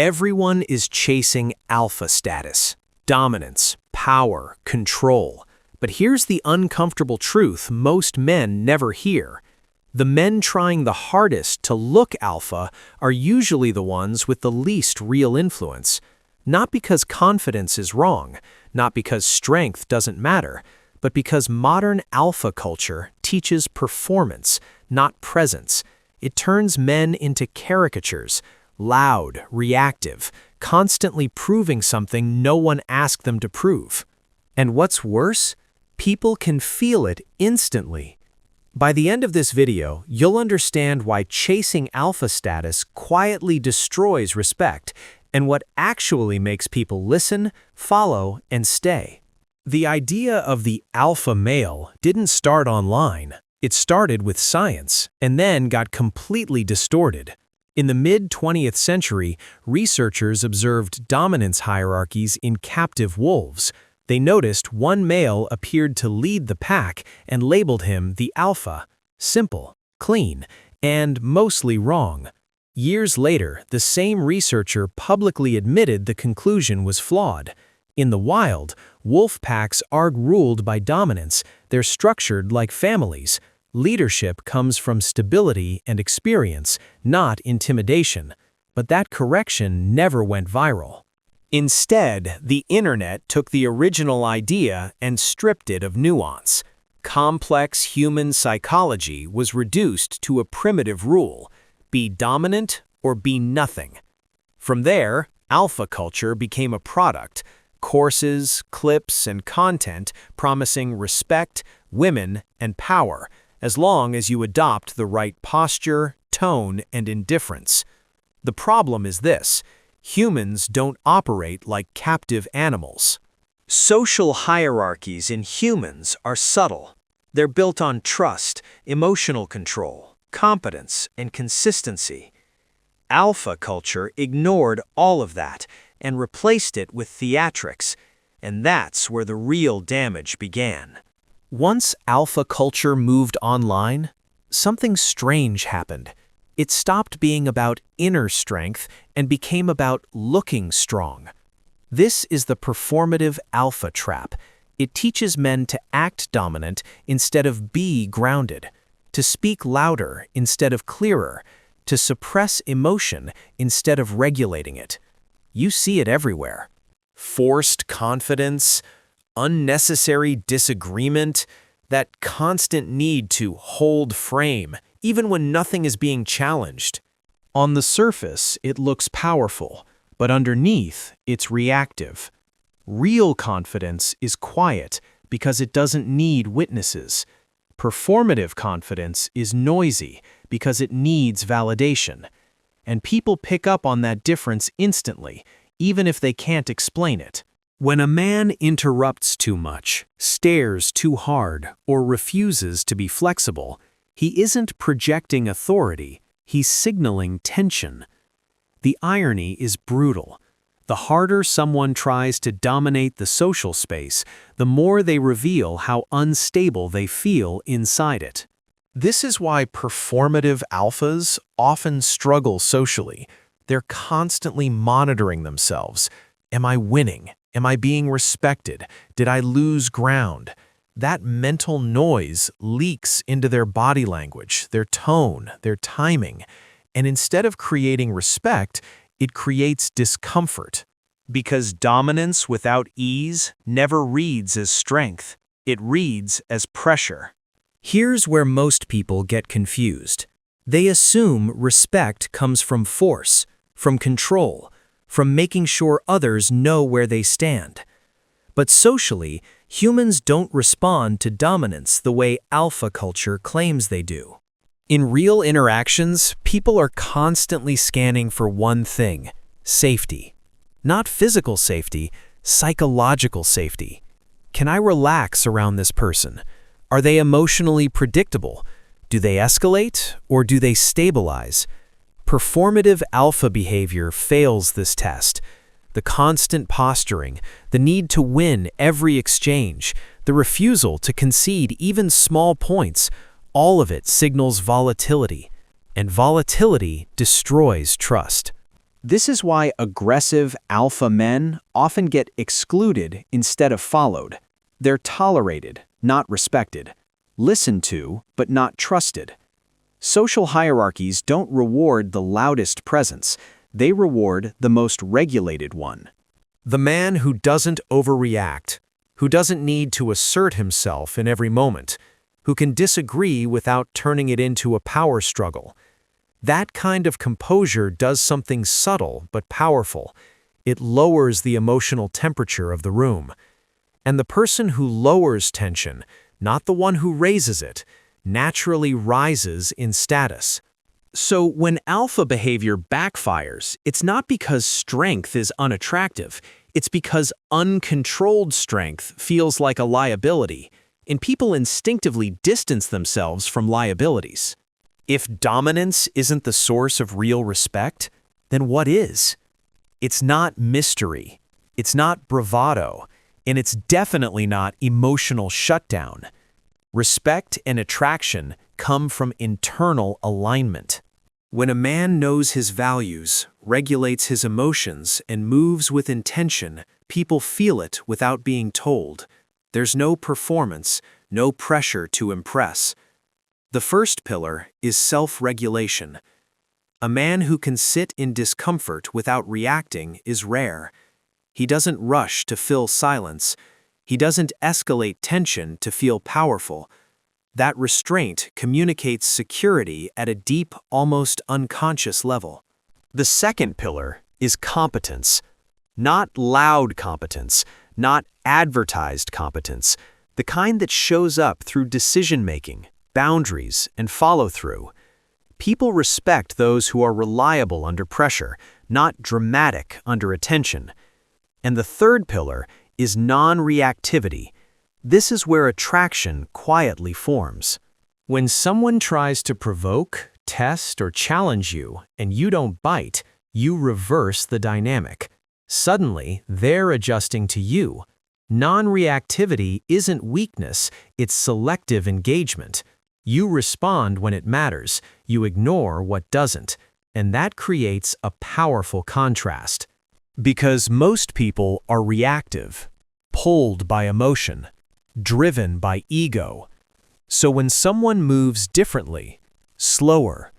Everyone is chasing alpha status, dominance, power, control. But here's the uncomfortable truth most men never hear. The men trying the hardest to look alpha are usually the ones with the least real influence. Not because confidence is wrong, not because strength doesn't matter, but because modern alpha culture teaches performance, not presence. It turns men into caricatures, loud, reactive, constantly proving something no one asked them to prove. And what's worse? People can feel it instantly. By the end of this video, you'll understand why chasing alpha status quietly destroys respect and what actually makes people listen, follow, and stay. The idea of the alpha male didn't start online. It started with science and then got completely distorted. In the mid-20th century, researchers observed dominance hierarchies in captive wolves. They noticed one male appeared to lead the pack and labeled him the alpha. Simple, clean, and mostly wrong. Years later, the same researcher publicly admitted the conclusion was flawed. In the wild, wolf packs aren't ruled by dominance, they're structured like families. Leadership comes from stability and experience, not intimidation. But that correction never went viral. Instead, the internet took the original idea and stripped it of nuance. Complex human psychology was reduced to a primitive rule: be dominant or be nothing. From there, alpha culture became a product: courses, clips, and content promising respect, women, and power, as long as you adopt the right posture, tone, and indifference. The problem is this: humans don't operate like captive animals. Social hierarchies in humans are subtle. They're built on trust, emotional control, competence, and consistency. Alpha culture ignored all of that and replaced it with theatrics, and that's where the real damage began. Once alpha culture moved online, something strange happened. It stopped being about inner strength and became about looking strong. This is the performative alpha trap. It teaches men to act dominant instead of be grounded, to speak louder instead of clearer, to suppress emotion instead of regulating it. You see it everywhere. Forced confidence, unnecessary disagreement, that constant need to hold frame, even when nothing is being challenged. On the surface, it looks powerful, but underneath, it's reactive. Real confidence is quiet because it doesn't need witnesses. Performative confidence is noisy because it needs validation. And people pick up on that difference instantly, even if they can't explain it. When a man interrupts too much, stares too hard, or refuses to be flexible, he isn't projecting authority, he's signaling tension. The irony is brutal. The harder someone tries to dominate the social space, the more they reveal how unstable they feel inside it. This is why performative alphas often struggle socially. They're constantly monitoring themselves. Am I winning? Am I being respected? Did I lose ground? That mental noise leaks into their body language, their tone, their timing. And instead of creating respect, it creates discomfort. Because dominance without ease never reads as strength. It reads as pressure. Here's where most people get confused. They assume respect comes from force, from control, from making sure others know where they stand. But socially, humans don't respond to dominance the way alpha culture claims they do. In real interactions, people are constantly scanning for one thing: safety. Not physical safety, psychological safety. Can I relax around this person? Are they emotionally predictable? Do they escalate or do they stabilize? Performative alpha behavior fails this test. The constant posturing, the need to win every exchange, the refusal to concede even small points, all of it signals volatility. And volatility destroys trust. This is why aggressive alpha men often get excluded instead of followed. They're tolerated, not respected. Listened to, but not trusted. Social hierarchies don't reward the loudest presence. They reward the most regulated one. The man who doesn't overreact, who doesn't need to assert himself in every moment, who can disagree without turning it into a power struggle. That kind of composure does something subtle but powerful. It lowers the emotional temperature of the room. And the person who lowers tension, not the one who raises it, naturally rises in status. So when alpha behavior backfires, it's not because strength is unattractive. It's because uncontrolled strength feels like a liability, and people instinctively distance themselves from liabilities. If dominance isn't the source of real respect, then what is? It's not mystery. It's not bravado. And it's definitely not emotional shutdown. Respect and attraction come from internal alignment. When a man knows his values, regulates his emotions, and moves with intention, people feel it without being told. There's no performance, no pressure to impress. The first pillar is self-regulation. A man who can sit in discomfort without reacting is rare. He doesn't rush to fill silence. He doesn't escalate tension to feel powerful. That restraint communicates security at a deep, almost unconscious level. The second pillar is competence. Not loud competence, not advertised competence, the kind that shows up through decision-making, boundaries, and follow-through. People respect those who are reliable under pressure, not dramatic under attention. And the third pillar is non-reactivity. This is where attraction quietly forms. When someone tries to provoke, test, or challenge you, and you don't bite, you reverse the dynamic. Suddenly, they're adjusting to you. Non-reactivity isn't weakness, it's selective engagement. You respond when it matters, you ignore what doesn't, and that creates a powerful contrast. Because most people are reactive, pulled by emotion, driven by ego. So when someone moves differently, slower,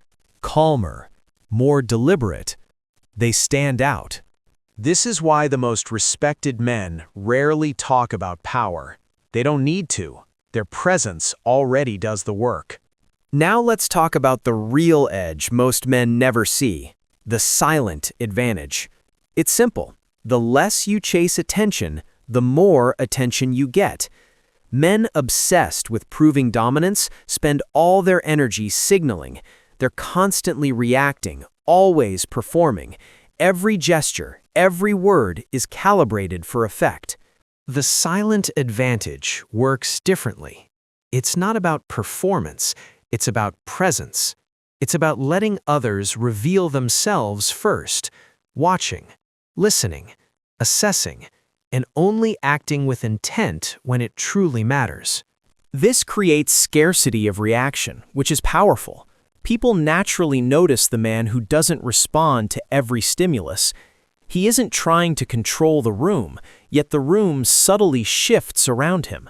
calmer, more deliberate, they stand out. This is why the most respected men rarely talk about power. They don't need to. Their presence already does the work. Now let's talk about the real edge most men never see, the silent advantage. It's simple. The less you chase attention, the more attention you get. Men obsessed with proving dominance spend all their energy signaling. They're constantly reacting, always performing. Every gesture, every word is calibrated for effect. The silent advantage works differently. It's not about performance, it's about presence. It's about letting others reveal themselves first, watching, listening, assessing, and only acting with intent when it truly matters. This creates scarcity of reaction, which is powerful. People naturally notice the man who doesn't respond to every stimulus. He isn't trying to control the room, yet the room subtly shifts around him.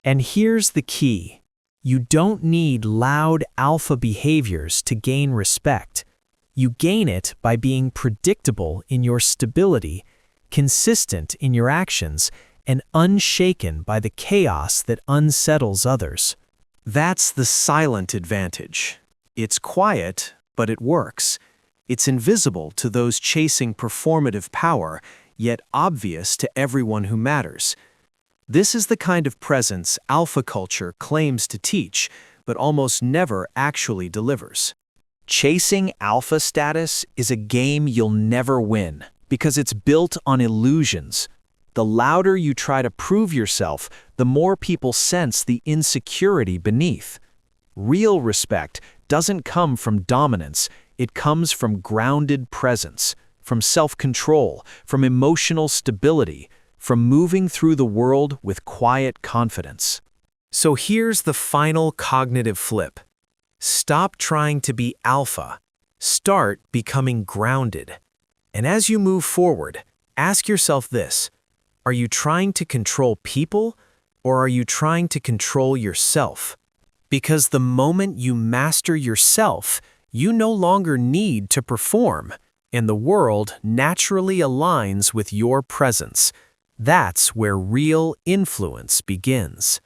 And here's the key. You don't need loud alpha behaviors to gain respect. You gain it by being predictable in your stability, consistent in your actions, and unshaken by the chaos that unsettles others. That's the silent advantage. It's quiet, but it works. It's invisible to those chasing performative power, yet obvious to everyone who matters. This is the kind of presence alpha culture claims to teach, but almost never actually delivers. Chasing alpha status is a game you'll never win, because it's built on illusions. The louder you try to prove yourself, the more people sense the insecurity beneath. Real respect doesn't come from dominance, it comes from grounded presence, from self-control, from emotional stability, from moving through the world with quiet confidence. So here's the final cognitive flip. Stop trying to be alpha. Start becoming grounded. And as you move forward, ask yourself this: are you trying to control people, or are you trying to control yourself? Because the moment you master yourself, you no longer need to perform, and the world naturally aligns with your presence. That's where real influence begins.